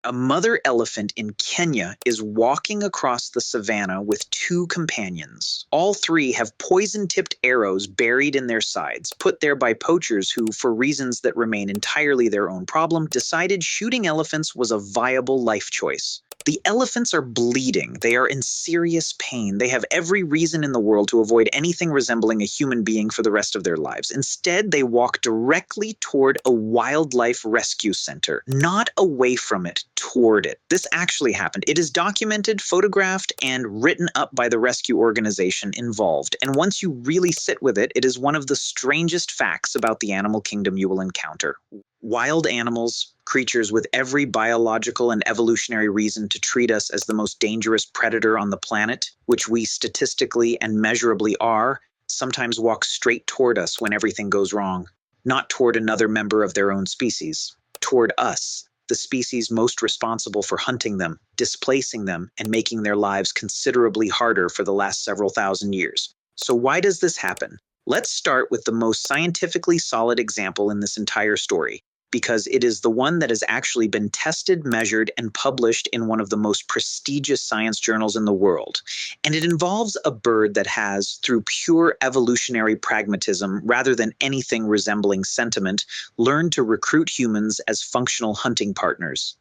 A mother elephant in Kenya is walking across the savannah with two companions. All three have poison tipped arrows buried in their sides, put there by poachers who, for reasons that remain entirely their own problem, decided shooting elephants was a viable life choice. The elephants are bleeding. They are in serious pain. They have every reason in the world to avoid anything resembling a human being for the rest of their lives. Instead, they walk directly toward a wildlife rescue center, not away from it, toward it. This actually happened. It is documented, photographed, and written up by the rescue organization involved. And once you really sit with it, it is one of the strangest facts about the animal kingdom you will encounter. Wild animals, creatures with every biological and evolutionary reason to treat us as the most dangerous predator on the planet, which we statistically and measurably are, sometimes walk straight toward us when everything goes wrong. Not toward another member of their own species, toward us, the species most responsible for hunting them, displacing them, and making their lives considerably harder for the last several thousand years. So why does this happen? Let's start with the most scientifically solid example in this entire story, because it is the one that has actually been tested, measured, and published in one of the most prestigious science journals in the world. And it involves a bird that has, through pure evolutionary pragmatism rather than anything resembling sentiment, learned to recruit humans as functional hunting partners.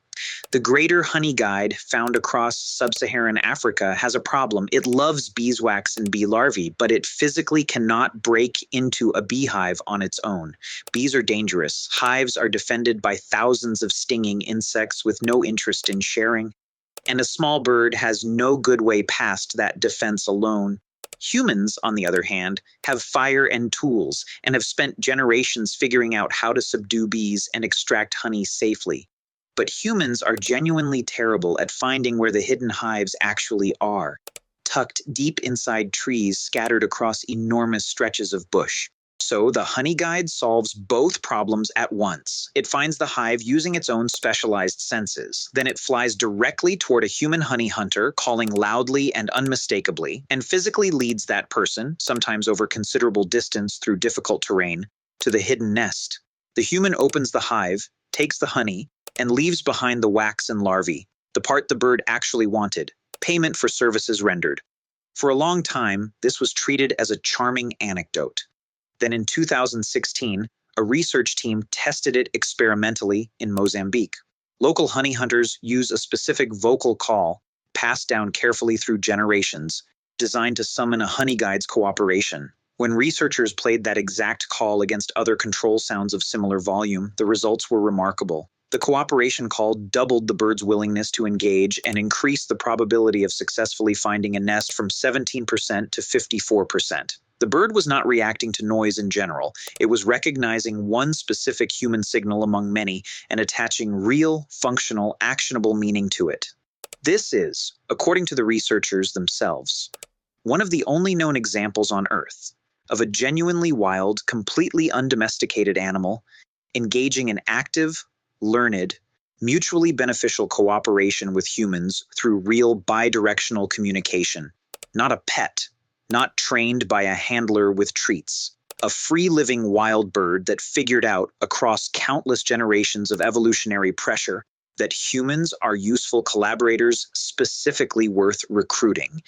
The greater honey guide found across sub-Saharan Africa has a problem. It loves beeswax and bee larvae, but it physically cannot break into a beehive on its own. Bees are dangerous. Hives are defended by thousands of stinging insects with no interest in sharing, and a small bird has no good way past that defense alone. Humans, on the other hand, have fire and tools and have spent generations figuring out how to subdue bees and extract honey safely. But humans are genuinely terrible at finding where the hidden hives actually are, tucked deep inside trees scattered across enormous stretches of bush. So the honey guide solves both problems at once. It finds the hive using its own specialized senses. Then it flies directly toward a human honey hunter, calling loudly and unmistakably, and physically leads that person, sometimes over considerable distance through difficult terrain, to the hidden nest. The human opens the hive, takes the honey, and leaves behind the wax and larvae, the part the bird actually wanted, payment for services rendered. For a long time, this was treated as a charming anecdote. Then in 2016, a research team tested it experimentally in Mozambique. Local honey hunters use a specific vocal call, passed down carefully through generations, designed to summon a honey guide's cooperation. When researchers played that exact call against other control sounds of similar volume, the results were remarkable. The cooperation call doubled the bird's willingness to engage and increased the probability of successfully finding a nest from 17% to 54%. The bird was not reacting to noise in general. It was recognizing one specific human signal among many and attaching real, functional, actionable meaning to it. This is, according to the researchers themselves, one of the only known examples on Earth of a genuinely wild, completely undomesticated animal engaging in active, learned, mutually beneficial cooperation with humans through real bidirectional communication. Not a pet, not trained by a handler with treats. A free-living wild bird that figured out, across countless generations of evolutionary pressure, that humans are useful collaborators specifically worth recruiting,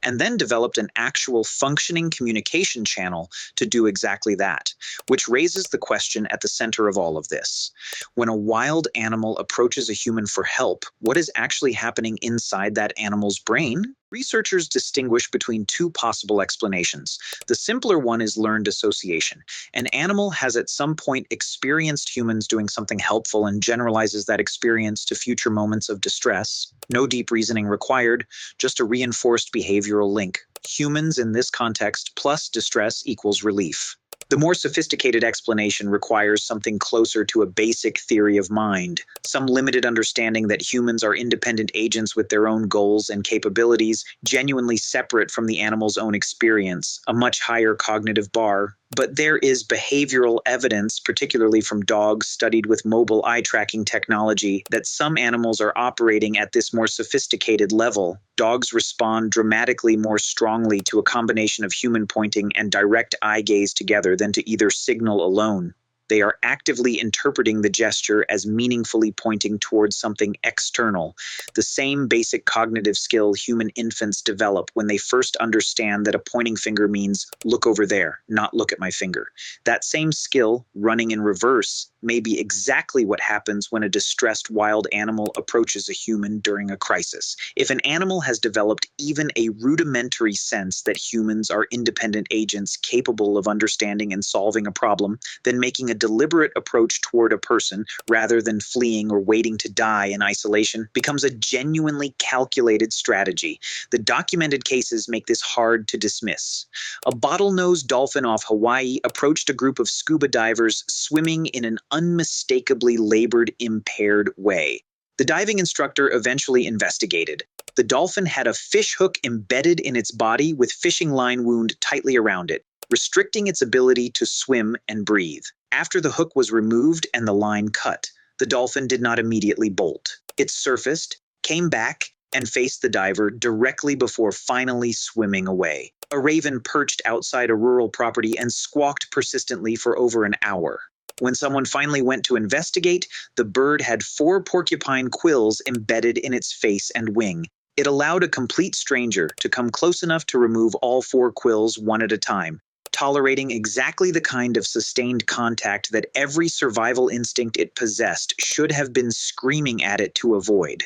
and then developed an actual functioning communication channel to do exactly that, which raises the question at the center of all of this. When a wild animal approaches a human for help, what is actually happening inside that animal's brain? Researchers distinguish between two possible explanations. The simpler one is learned association. An animal has at some point experienced humans doing something helpful and generalizes that experience to future moments of distress. No deep reasoning required, just a reinforced behavioral link. Humans in this context plus distress equals relief. The more sophisticated explanation requires something closer to a basic theory of mind, some limited understanding that humans are independent agents with their own goals and capabilities, genuinely separate from the animal's own experience, a much higher cognitive bar. But there is behavioral evidence, particularly from dogs studied with mobile eye tracking technology, that some animals are operating at this more sophisticated level. Dogs respond dramatically more strongly to a combination of human pointing and direct eye gaze together than to either signal alone. They are actively interpreting the gesture as meaningfully pointing towards something external, the same basic cognitive skill human infants develop when they first understand that a pointing finger means look over there, not look at my finger. That same skill, running in reverse, may be exactly what happens when a distressed wild animal approaches a human during a crisis. If an animal has developed even a rudimentary sense that humans are independent agents capable of understanding and solving a problem, then making a deliberate approach toward a person rather than fleeing or waiting to die in isolation becomes a genuinely calculated strategy. The documented cases make this hard to dismiss. A bottlenose dolphin off Hawaii approached a group of scuba divers swimming in an unmistakably labored, impaired way. The diving instructor eventually investigated. The dolphin had a fish hook embedded in its body with fishing line wound tightly around it, restricting its ability to swim and breathe. After the hook was removed and the line cut, the dolphin did not immediately bolt. It surfaced, came back, and faced the diver directly before finally swimming away. A raven perched outside a rural property and squawked persistently for over an hour. When someone finally went to investigate, the bird had 4 porcupine quills embedded in its face and wing. It allowed a complete stranger to come close enough to remove all 4 quills one at a time, tolerating exactly the kind of sustained contact that every survival instinct it possessed should have been screaming at it to avoid.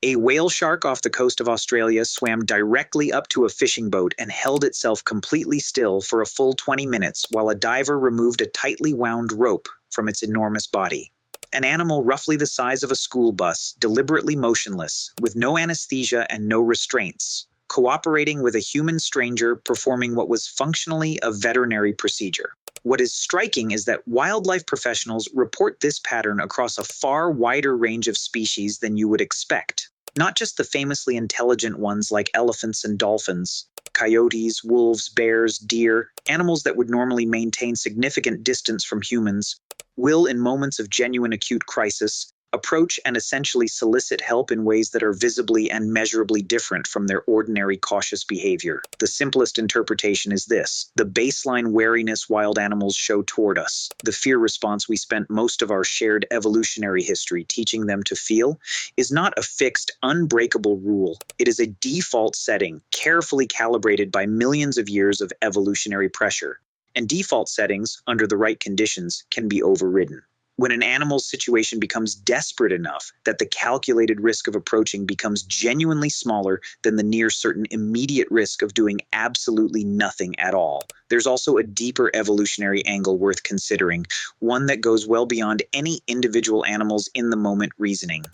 A whale shark off the coast of Australia swam directly up to a fishing boat and held itself completely still for a full 20 minutes while a diver removed a tightly wound rope from its enormous body. An animal roughly the size of a school bus, deliberately motionless, with no anesthesia and no restraints, cooperating with a human stranger performing what was functionally a veterinary procedure. What is striking is that wildlife professionals report this pattern across a far wider range of species than you would expect. Not just the famously intelligent ones like elephants and dolphins, coyotes, wolves, bears, deer, animals that would normally maintain significant distance from humans, will, in moments of genuine acute crisis, approach and essentially solicit help in ways that are visibly and measurably different from their ordinary cautious behavior. The simplest interpretation is this: the baseline wariness wild animals show toward us, the fear response we spent most of our shared evolutionary history teaching them to feel, is not a fixed, unbreakable rule. It is a default setting, carefully calibrated by millions of years of evolutionary pressure. And default settings, under the right conditions, can be overridden. When an animal's situation becomes desperate enough that the calculated risk of approaching becomes genuinely smaller than the near certain immediate risk of doing absolutely nothing at all, there's also a deeper evolutionary angle worth considering, one that goes well beyond any individual animal's in-the-moment reasoning.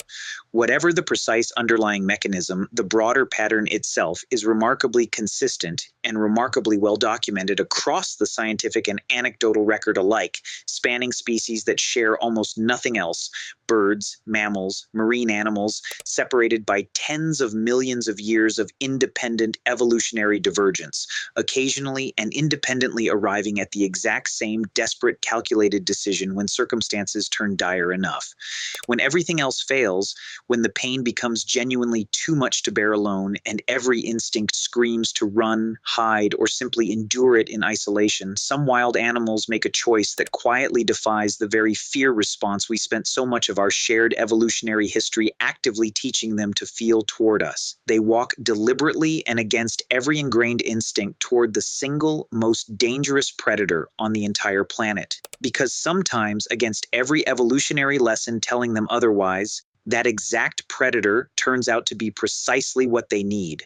Whatever the precise underlying mechanism, the broader pattern itself is remarkably consistent and remarkably well documented across the scientific and anecdotal record alike, spanning species that share almost nothing else: birds, mammals, marine animals, separated by tens of millions of years of independent evolutionary divergence, occasionally and independently arriving at the exact same desperate calculated decision when circumstances turn dire enough. When everything else fails, when the pain becomes genuinely too much to bear alone and every instinct screams to run, hide, or simply endure it in isolation, some wild animals make a choice that quietly defies the very fear response we spent so much of our shared evolutionary history actively teaching them to feel toward us. They walk deliberately and against every ingrained instinct toward the single most dangerous predator on the entire planet. Because sometimes, against every evolutionary lesson telling them otherwise, that exact predator turns out to be precisely what they need.